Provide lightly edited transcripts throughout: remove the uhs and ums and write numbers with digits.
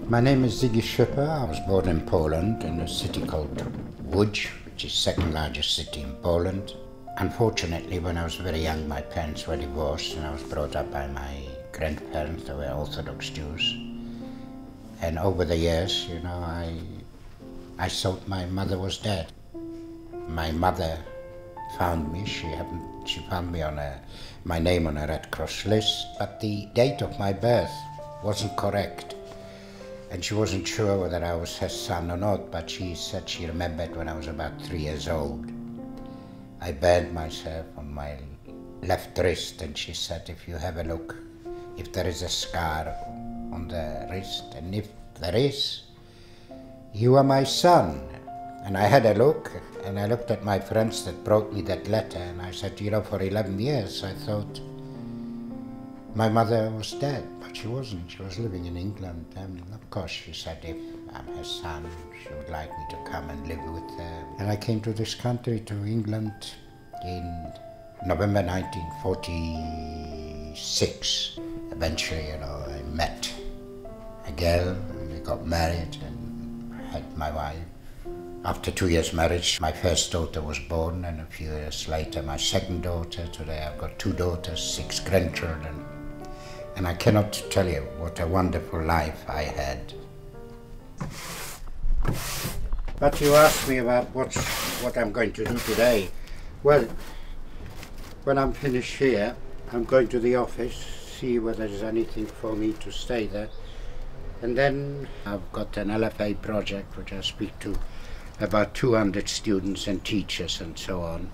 My name is Zigi Shipper. I was born in Poland in a city called Łódź, which is the second largest city in Poland. Unfortunately, when I was very young, my parents were divorced and I was brought up by my grandparents. They were Orthodox Jews. And over the years, you know, I thought my mother was dead. My mother found me. She found me on my name on a Red Cross list, but the date of my birth wasn't correct. And she wasn't sure whether I was her son or not, but she said she remembered when I was about 3 years old. I burned myself on my left wrist, and she said, if you have a look, if there is a scar on the wrist, and if there is, you are my son. And I had a look, and I looked at my friends that brought me that letter, and I said, you know, for 11 years I thought my mother was dead, but she wasn't. She was living in England, and of course she said if I'm her son, she would like me to come and live with her. And I came to this country, to England, in November 1946. Eventually, you know, I met a girl, and we got married and had my wife. After 2 years marriage, my first daughter was born, and a few years later my second daughter. Today I've got 2 daughters, 6 grandchildren. And I cannot tell you what a wonderful life I had. But you asked me about what I'm going to do today. Well, when I'm finished here, I'm going to the office, see whether there's anything for me to stay there. And then I've got an LFA project which I speak to about 200 students and teachers and so on.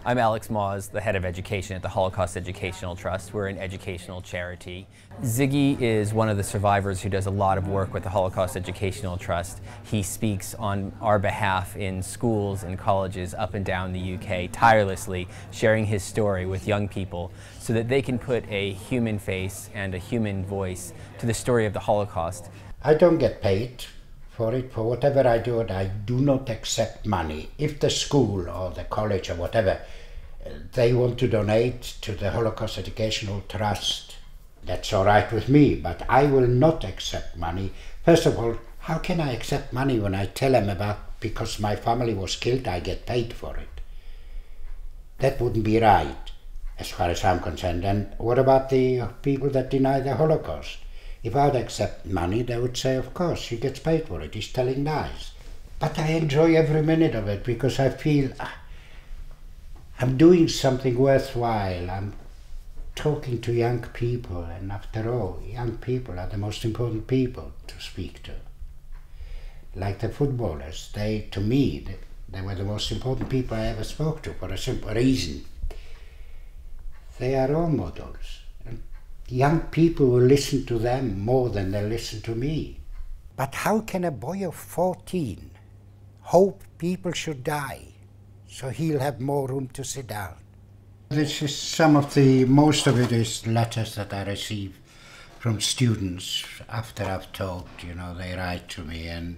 I'm Alex Moz, the head of education at the Holocaust Educational Trust. We're an educational charity. Ziggy is one of the survivors who does a lot of work with the Holocaust Educational Trust. He speaks on our behalf in schools and colleges up and down the UK, tirelessly sharing his story with young people so that they can put a human face and a human voice to the story of the Holocaust. I don't get paid for it. For whatever I do, I do not accept money. If the school or the college or whatever, they want to donate to the Holocaust Educational Trust, that's all right with me, but I will not accept money. First of all, how can I accept money when I tell them about, because my family was killed, I get paid for it? That wouldn't be right, as far as I'm concerned. And what about the people that deny the Holocaust? If I would accept money, they would say, of course, he gets paid for it, he's telling lies. But I enjoy every minute of it because I feel I'm doing something worthwhile. I'm talking to young people, and after all, young people are the most important people to speak to. Like the footballers, to me, they were the most important people I ever spoke to for a simple reason. They are role models. Young people will listen to them more than they listen to me. But how can a boy of 14 hope people should die so he'll have more room to sit down? This is most of it is letters that I receive from students after I've talked. You know, they write to me and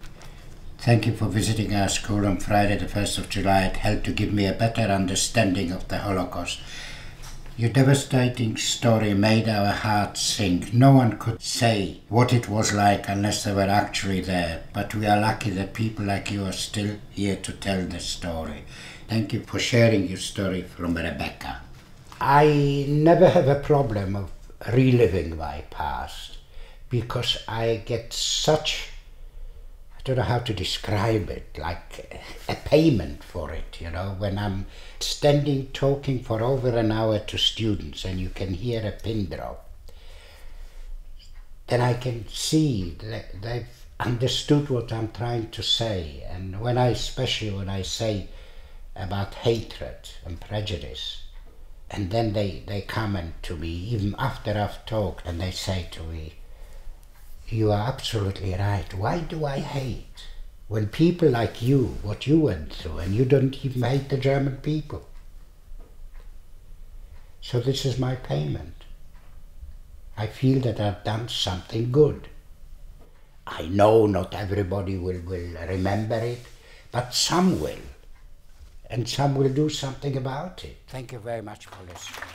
thank you for visiting our school on Friday the 1st of July. It helped to give me a better understanding of the Holocaust. Your devastating story made our hearts sink. No one could say what it was like unless they were actually there. But we are lucky that people like you are still here to tell the story. Thank you for sharing your story from Rebecca. I never have a problem of reliving my past because I get such, I don't know how to describe it, like a payment for it, you know, when I'm standing talking for over an hour to students and you can hear a pin drop, then I can see that they've understood what I'm trying to say. And especially when I say about hatred and prejudice, and then they come to me, even after I've talked, and they say to me, you are absolutely right. Why do I hate? When people like you, what you went through, and you don't even hate the German people. So this is my payment. I feel that I've done something good. I know not everybody will remember it, but some will. And some will do something about it. Thank you very much for listening.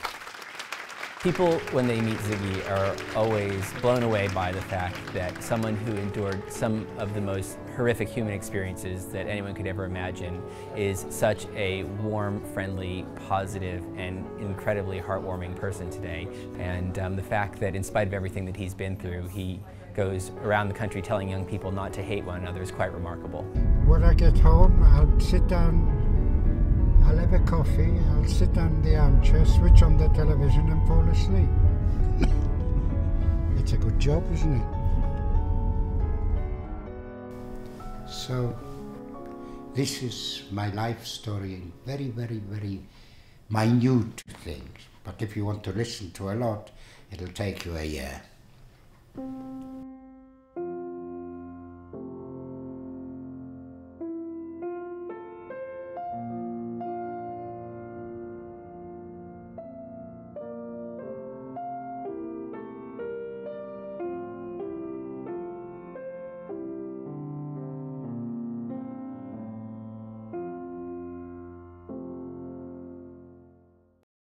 People, when they meet Ziggy, are always blown away by the fact that someone who endured some of the most horrific human experiences that anyone could ever imagine is such a warm, friendly, positive, and incredibly heartwarming person today. And the fact that in spite of everything that he's been through, he goes around the country telling young people not to hate one another is quite remarkable. When I get home, I'll sit down, I'll have a coffee, I'll sit down in the armchair, switch on the television and fall asleep. It's a good job, isn't it? So, this is my life story in very, very, very minute things. But if you want to listen to a lot, it'll take you a year.